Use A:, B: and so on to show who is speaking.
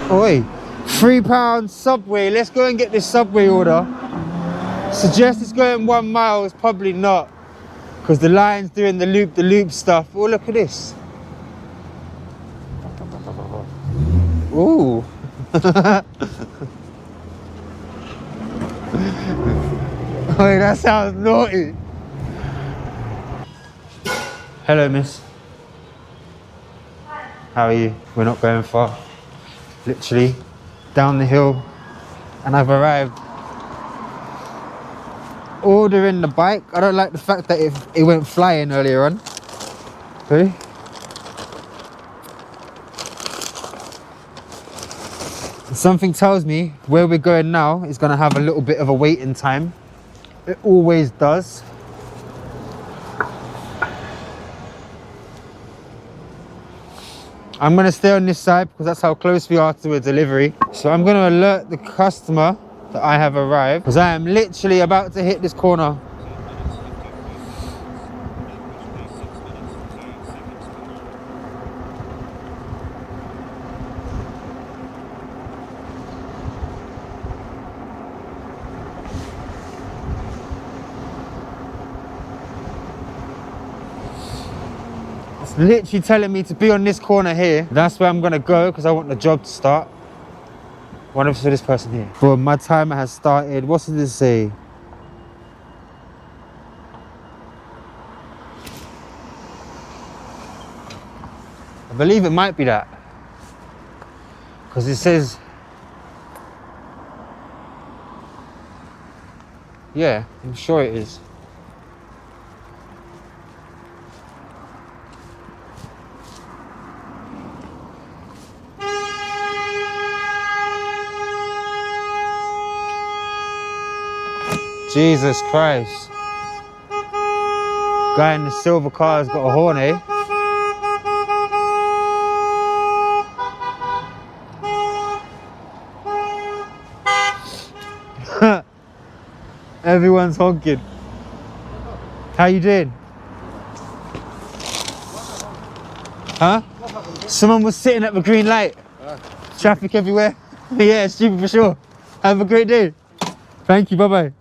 A: Oi, £3 Subway. Let's go and get this Subway order. Suggest it's going 1 mile. It's probably not, because the line's doing the loop stuff. Oh, look at this. Ooh. Oi, that sounds naughty. Hello, miss.
B: Hi.
A: How are you? We're not going far. Literally down the hill, and I've arrived. Ordering the bike. I don't like the fact that it went flying earlier on. Okay. Something tells me where we're going now is going to have a little bit of a waiting time. It always does. I'm going to stay on this side because that's how close we are to a delivery. So I'm going to alert the customer that I have arrived, because I am literally about to hit this corner. It's literally telling me to be on this corner here. That's where I'm going to go because I want the job to start. Wonderful for this person here. But my timer has started. What does this say? I believe it might be that, because it says, yeah, I'm sure it is. Jesus Christ. Guy in the silver car has got a horn, eh? Everyone's honking. How you doing? Huh? Someone was sitting at the green light. Traffic everywhere. Yeah, stupid for sure. Have a great day. Thank you, bye-bye.